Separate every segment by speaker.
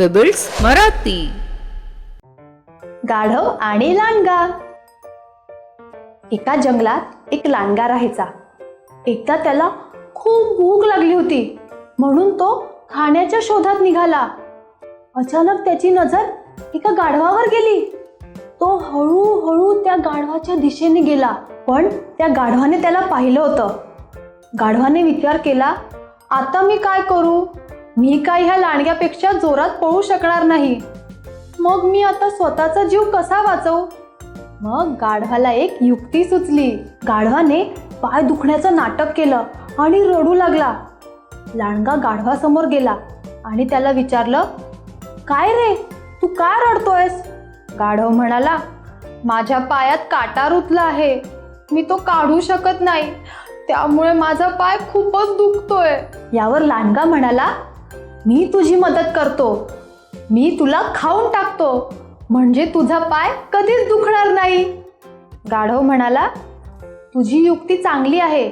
Speaker 1: Pebbles Marathi.
Speaker 2: गाढव आणि लांडगा. एका जंगलात एक लांडगा राहायचा. एकदा त्याला खूप भूक लागली होती, म्हणून तो खाण्याच्या शोधात निघाला. अचानक त्याची नजर एका गाढवावर गेली. तो हळूहळू त्या गाढवाच्या दिशेने गेला, पण त्या गाढवाने त्याला पाहिलं होतं. गाढवाने विचार केला, आता मी काय करू? मी काय ह्या लांडग्यापेक्षा जोरात पळू शकणार नाही. मग मी आता स्वतःचा जीव कसा वाचवू? मग गाढवाला एक युक्ती सुचली. गाढवाने पाय दुखण्याचं नाटक केलं आणि रडू लागला. लांडगा गाढवासमोर गेला आणि त्याला विचारलं, काय रे, तू का रडतोयस? गाढव म्हणाला, माझ्या पायात काटा रुतला आहे, मी तो काढू शकत नाही, त्यामुळे माझा पाय खूपच दुखतोय. यावर लांडगा म्हणाला, मी तुझी मदत करतो, मी तुला खाऊन टाकतो, म्हणजे तुझा पाय कधीच दुखणार नाही. गाढव म्हणाला, तुझी युक्ती चांगली आहे,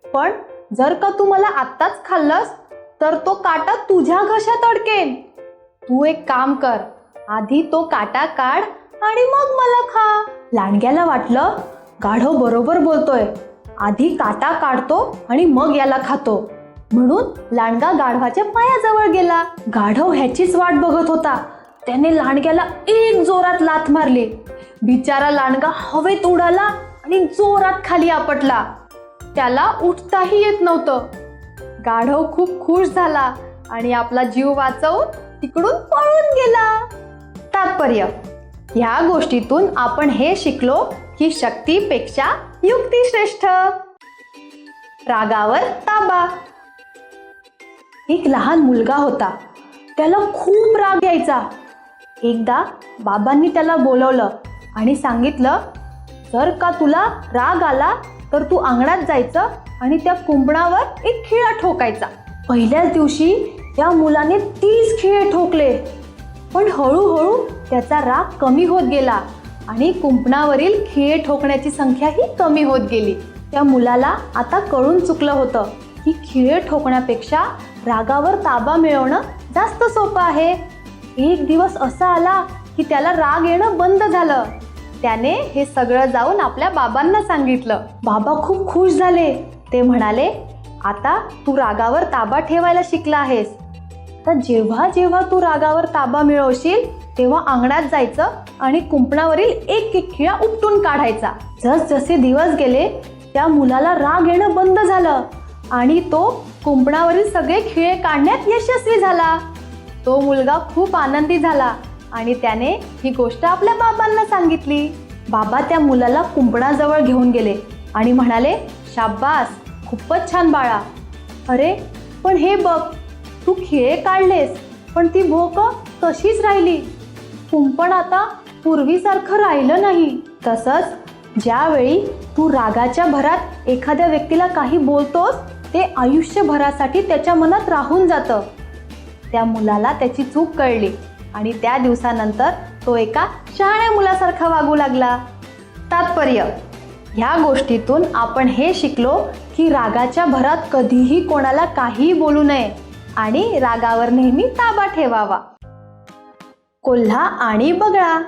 Speaker 2: पण जर का तू मला आत्ताच खाल्लंस तर तो काटा तुझ्या घशात अडकेल. तू एक काम कर, आधी तो काटा काढ आणि मग मला खा. लांडग्याला वाटलं, गाढव बरोबर बोलतोय, आधी काटा काढतो आणि मग याला खातो. म्हणून लांडगा गाढवाच्या पायाजवळ गेला. गाढव ह्याचीच वाट बघत होता. त्याने लांडग्याला एक जोरात लाथ मारली. बिचारा लांडगा हवेत उडाला आणि जोरात खाली आपटला. त्याला उठताही येत नव्हतं. गाढव खूप खुश झाला आणि आपला जीव वाचवून तिकडून पळून गेला. तात्पर्य: ह्या गोष्टीतून आपण हे शिकलो की शक्तीपेक्षा युक्ती श्रेष्ठ. रागावर ताबा. एक लहान मुलगा होता. त्याला खूप राग यायचा. एकदा बाबांनी त्याला बोलवलं आणि सांगितलं, जर का तुला राग आला तर तू अंगणात जायचं आणि त्या कुंपणावर एक खिळा ठोकायचा. पहिल्याच दिवशी त्या मुलाने 30 खिळे ठोकले, पण हळूहळू त्याचा राग कमी होत गेला आणि कुंपणावरील खिळे ठोकण्याची संख्याही कमी होत गेली. त्या मुलाला आता कळून चुकलं होतं की खिळे ठोकण्यापेक्षा रागावर ताबा मिळवणं जास्त सोपं आहे. एक दिवस असा आला की त्याला राग येणं बंद झालं. त्याने हे सगळं जाऊन आपल्या बाबांना सांगितलं. बाबा खूप खुश झाले. ते म्हणाले, आता तू रागावर ताबा ठेवायला शिकला आहेस. तर जेव्हा जेव्हा तू रागावर ताबा मिळवशील तेव्हा अंगणात जायचं आणि कुंपणावरील एक एक खिळा उपटून काढायचा. जसजसे दिवस गेले त्या मुलाला राग येणं बंद झालं आणि तो कुंपणावरील सगळे खिळे काढण्यात यशस्वी झाला. तो मुलगा खूप आनंदी झाला आणि त्याने ही गोष्ट आपल्या बाबांना सांगितली. बाबा त्या मुलाला कुंपणाजवळ घेऊन गेले आणि म्हणाले, शाब्बास, खूपच छान बाळा. अरे पण हे बघ, तू खिळे काढलेस पण ती भोक तशीच राहिली. कुंपण आता पूर्वीसारखं राहिलं नाही. तसंच ज्यावेळी तू रागाच्या भरात एखाद्या व्यक्तीला काही बोलतोस ते आयुष्यभरासाठी त्याच्या मनात राहून जातं. त्या मुलाला त्याची चूक कळली आणि त्या दिवसानंतर तो एका शहाण्या मुलासारखा वागू लागला. तात्पर्य: ह्या गोष्टीतून आपण हे शिकलो की रागाच्या भरात कधीही कोणाला काहीही बोलू नये आणि रागावर नेहमी ताबा ठेवावा. कोल्हा आणि बगळा.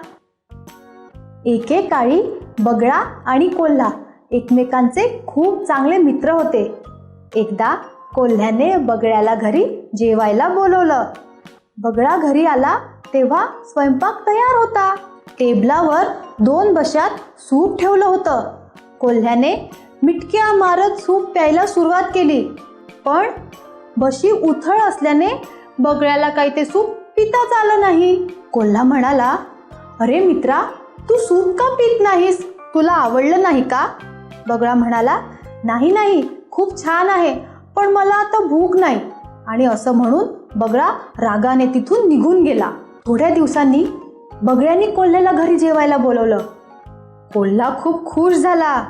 Speaker 2: एकेकाळी बगळा आणि कोल्हा एकमेकांचे खूप चांगले मित्र होते. एकदा कोल्ह्याने बगळ्याला घरी जेवायला बोलवलं. बगळा घरी आला तेव्हा स्वयंपाक तयार होता. टेबलावर 2 बश्यात सूप ठेवलं होतं. कोल्ह्याने मिटक्या मारत सूप प्यायला सुरुवात केली, पण बशी उथळ असल्याने बगळ्याला काही ते सूप पिताच आलं नाही. कोल्हा म्हणाला, अरे मित्रा, तू सूप का पित नाहीस? तुला आवडलं नाही का? बगळा म्हणाला, नाही नाही, खूप छान आहे, पण मला आता भूक नाही. आणि असं म्हणून बगळा रागाने तिथून निघून गेला. थोड्या दिवसांनी बगळ्याने कोल्ह्याला घरी जेवायला बोलवलं. कोल्हा खूप खुश झाला.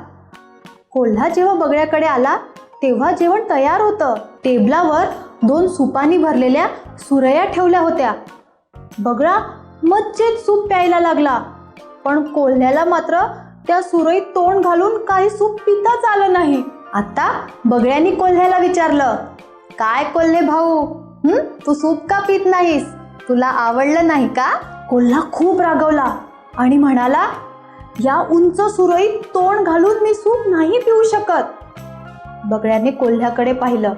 Speaker 2: कोल्हा जेव्हा बगळ्याकडे आला तेव्हा जेवण तयार होतं. टेबलावर 2 सुपानी भरलेल्या सुरया ठेवल्या होत्या. बगळा मज्जेत सूप प्यायला लागला, पण कोल्ह्याला मात्र त्या सुरईत तोंड घालून काही सूप पिताच आलं नाही. आता बगळ्याने कोल्ह्याला विचारलं, काय कोल्हे भाऊ, तू सूप का पित नाहीस? तुला आवडलं नाही का? कोल्हा खूप रागवला आणि म्हणाला, या उंच सुरईत तोंड घालून मी सूप नाही पिऊ शकत. बगड्याने कोल्ह्याकडे पाहिलं.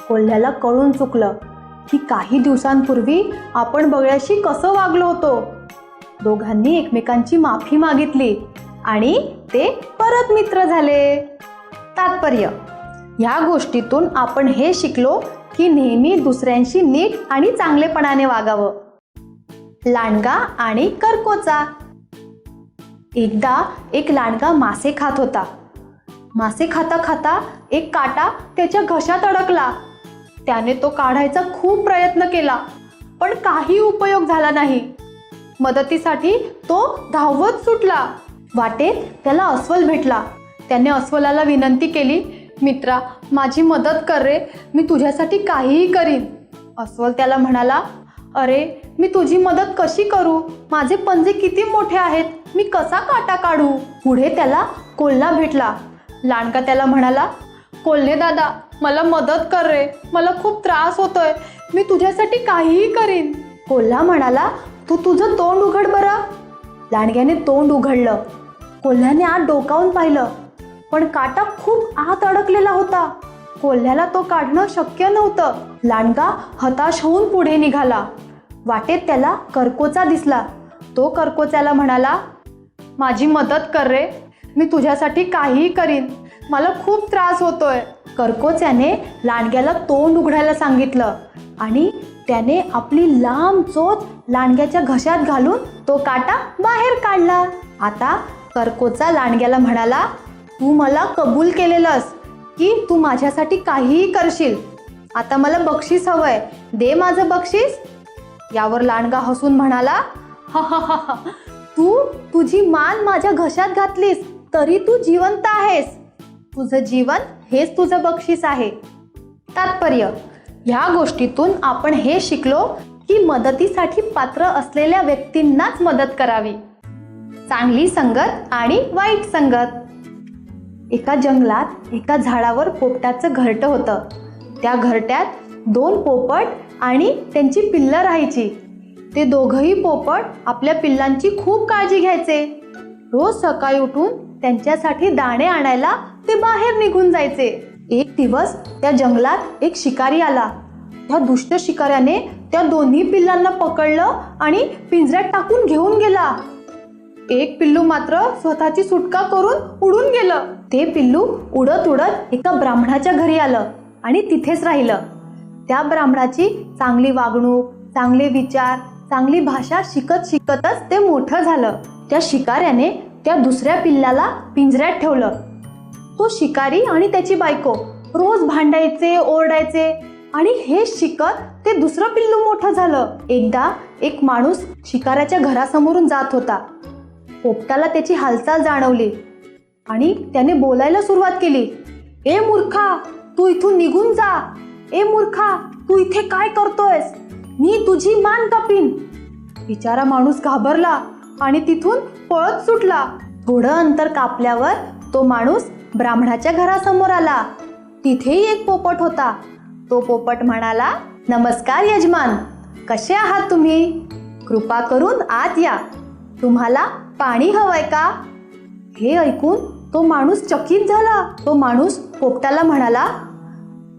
Speaker 2: कोल्ह्याला कळून चुकलं की काही दिवसांपूर्वी आपण बगड्याशी कसं वागलो होतो. दोघांनी एकमेकांची माफी मागितली आणि ते परत मित्र झाले. तात्पर्य: ह्या गोष्टीतून आपण हे शिकलो की नेहमी दुसऱ्यांशी नीट आणि चांगलेपणाने वागावं. लांडगा आणि करकोचा. एकदा एक लांडगा मासे खात होता. मासे खाता खाता एक काटा त्याच्या घशात अडकला. त्याने तो काढायचा खूप प्रयत्न केला, पण काही उपयोग झाला नाही. मदतीसाठी तो धावत सुटला. वाटेत त्याला अस्वल भेटला. त्याने अस्वलाला विनंती केली, मित्रा, माझी मदत कर रे, मी तुझ्यासाठी काहीही करीन. अस्वल त्याला म्हणाला, अरे मी तुझी मदत कशी करू? माझे पंजे किती मोठे आहेत, मी कसा काटा काढू? पुढे त्याला कोल्हा भेटला. लांडगा त्याला म्हणाला, कोल्हे दादा, मला मदत कर रे, मला खूप त्रास होतोय, मी तुझ्यासाठी काहीही करीन. कोल्हा म्हणाला, तू तुझं तोंड उघड बरं. लांडग्याने तोंड उघडलं. कोल्ह्याने आत डोकावून पाहिलं, पण काटा खूप आत अडकलेला होता. कोल्ह्याला तो काढणं शक्य नव्हतं. लांडगा हताश होऊन पुढे निघाला. वाटेत त्याला करकोचा दिसला. तो करकोच्याला म्हणाला, माझी मदत कर रे, मी तुझ्यासाठी काहीही करीन, मला खूप त्रास होतोय. करकोच्याने लांडग्याला तोंड उघडायला सांगितलं आणि त्याने आपली लांब चोच लांडग्याच्या घशात घालून तो काटा बाहेर काढला. आता करकोचा लांडग्याला म्हणाला, तू मला कबूल केलेलंस की तू माझ्यासाठी काहीही करशील. आता मला बक्षीस हवंय, दे माझं बक्षीस. यावर लांडगा हसून म्हणाला, हा हा हा हा, तू तुझी मान माझ्या घशात घातलीस तरी तू जिवंत आहेस. तुझं जीवन हेच तुझं बक्षीस आहे. तात्पर्य: ह्या गोष्टीतून आपण हे शिकलो की मदतीसाठी पात्र असलेल्या व्यक्तींनाच मदत करावी. चांगली संगत आणि वाईट संगत. एका जंगलात एका झाडावर पोपटाचं घरटं होतं. त्या घरट्यात 2 पोपट आणि त्यांची पिल्लं राहायची. ते दोघंही पोपट आपल्या पिल्लांची खूप काळजी घ्यायचे. रोज सकाळी उठून त्यांच्यासाठी दाणे आणायला ते बाहेर निघून जायचे. एक दिवस त्या जंगलात एक शिकारी आला. त्या दुष्ट शिकाऱ्याने त्या दोन्ही पिल्लांना पकडलं आणि पिंजऱ्यात टाकून घेऊन गेला. एक पिल्लू मात्र स्वतःची सुटका करून उडून गेलं. ते पिल्लू उडत उडत एका ब्राह्मणाच्या घरी आलं आणि तिथेच राहिलं. त्या ब्राह्मणाची चांगली वागणूक, चांगले विचार, चांगली भाषा शिकत शिकतच ते मोठं झालं. त्या शिकाऱ्याने त्या दुसऱ्या पिल्लाला पिंजऱ्यात ठेवलं. तो शिकारी आणि त्याची बायको रोज भांडायचे, ओरडायचे आणि हे शिकत ते दुसरं पिल्लू मोठं झालं. एकदा एक माणूस शिकाऱ्याच्या घरासमोरून जात होता. पोपटाला त्याची हालचाल जाणवली आणि त्याने बोलायला सुरुवात केली, ए मूर्खा, तू इथून निघून जा. ए मूर्खा, तू इथे काय करतोयस? मी तुझी मान कापीन. बिचारा माणूस घाबरला आणि तिथून पळत सुटला. थोडं अंतर कापल्यावर तो माणूस ब्राह्मणाच्या घरासमोर आला. तिथेही एक पोपट होता. तो पोपट म्हणाला, नमस्कार यजमान, कसे आहात तुम्ही? कृपा करून आत या. तुम्हाला पाणी हवंय का? हे ऐकून तो माणूस चकित झाला. तो माणूस पोपटाला म्हणाला,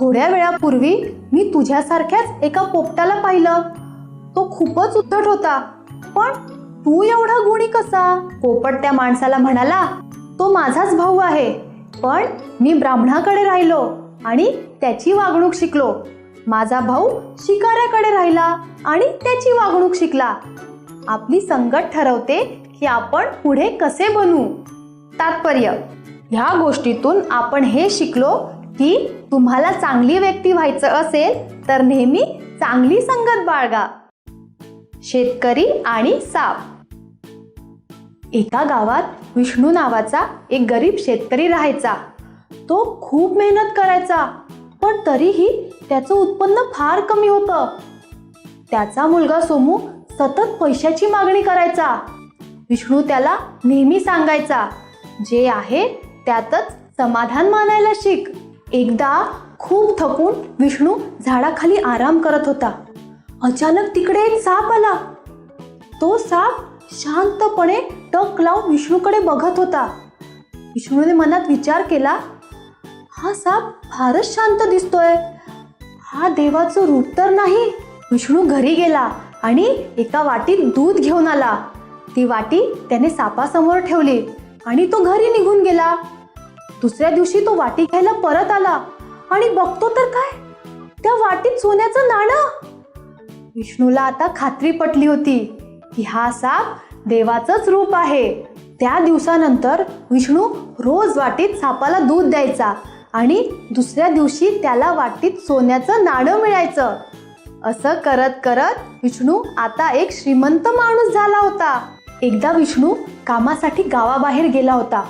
Speaker 2: थोड्या वेळापूर्वी मी तुझ्यासारख्याच एका पोपटाला पाहिलं. तो खूपच उद्धट होता, पण तू एवढा गुणी कसा? पोपट त्या माणसाला म्हणाला, तो माझाच भाऊ आहे, पण मी ब्राह्मणाकडे राहिलो आणि त्याची वागणूक शिकलो. माझा भाऊ शिकाऱ्याकडे राहिला आणि त्याची वागणूक शिकला. आपली संगत ठरवते की आपण पुढे कसे बनू. तात्पर्य: ह्या गोष्टीतून आपण हे शिकलो की तुम्हाला चांगली व्यक्ती व्हायचं असेल तर नेहमी चांगली संगत बाळगा. शेतकरी आणि साप. एका गावात विष्णू नावाचा एक गरीब शेतकरी राहायचा. तो खूप मेहनत करायचा, पण तरीही त्याचं उत्पन्न फार कमी होतं. त्याचा मुलगा सोमू सतत पैशाची मागणी करायचा. विष्णू त्याला नेहमी सांगायचा, जे आहे त्यातच समाधान मानायला शिक. एकदा खूप थकून विष्णू झाडाखाली आराम करत होता. अचानक तिकडे एक साप आला. तो साप शांतपणे टक लावून विष्णूकडे बघत होता. विष्णूने मनात विचार केला, हा साप फारच शांत दिसतोय, हा देवाचं रूप तर नाही. विष्णू घरी गेला आणि एका वाटीत दूध घेऊन आला. ती वाटी त्याने सापासमोर ठेवली आणि तो घरी निघून गेला. दुसऱ्या दिवशी तो वाटी घ्यायला परत आला आणि बघतो तर काय, त्या वाटीत सोन्याचं नाणं. विष्णूला आता खात्री पटली होती की हा साप देवाचंच रूप आहे. त्या दिवसानंतर विष्णू रोज वाटीत सापाला दूध द्यायचा आणि दुसऱ्या दिवशी त्याला वाटीत सोन्याचं नाणं मिळायचं. असं करत करत विष्णू आता एक श्रीमंत माणूस झाला होता. एकदा विष्णू कामासाठी गावाबाहेर गेला होता,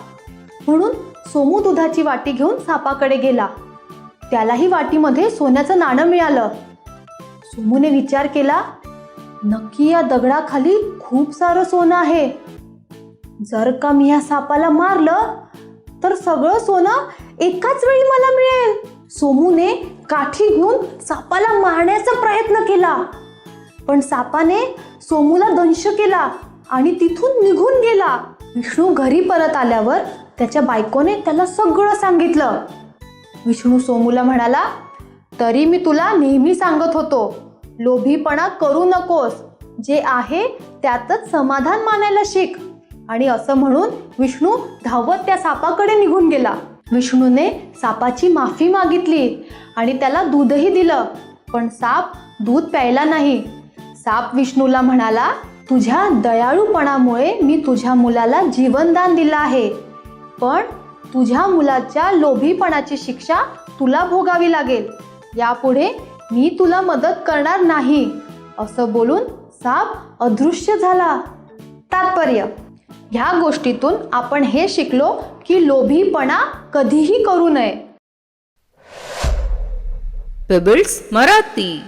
Speaker 2: म्हणून सोमू दुधाची वाटी घेऊन सापाकडे गेला. त्यालाही वाटीमध्ये सोन्याचं नाणं मिळालं. सोमूने विचार केला, नक्की या दगडाखाली खूप सारं सोनं आहे. जर का मी या सापाला मारलं तर सगळं सोनं एकाच वेळी मला मिळेल. सोमूने काठी घेऊन सापाला मारण्याचा प्रयत्न केला, पण सापाने सोमूला दंश केला आणि तिथून निघून गेला. विष्णू घरी परत आल्यावर त्याच्या बायकोने त्याला सगळं सांगितलं. विष्णू सोमूला म्हणाला, तरी मी तुला नेहमी सांगत होतो, लोभीपणा करू नकोस, जे आहे त्यातच समाधान मानायला शिक. आणि असं म्हणून विष्णू धावत त्या सापाकडे निघून गेला. विष्णूने सापाची माफी मागितली आणि त्याला दूधही दिलं, पण साप दूध प्यायला नाही. साप विष्णूला म्हणाला, तुझ्या दयाळूपणामुळे मी तुझ्या मुलाला जीवनदान दिलं आहे, पण तुझ्या मुलाच्या लोभीपणाची शिक्षा तुला भोगावी लागेल. यापुढे मी तुला मदत करणार नाही. असं बोलून साप अदृश्य झाला. तात्पर्य, ह्या गोष्टीतून आपण हे शिकलो की लोभीपणा कधीही करू नये.
Speaker 1: पेबल्स मराठी.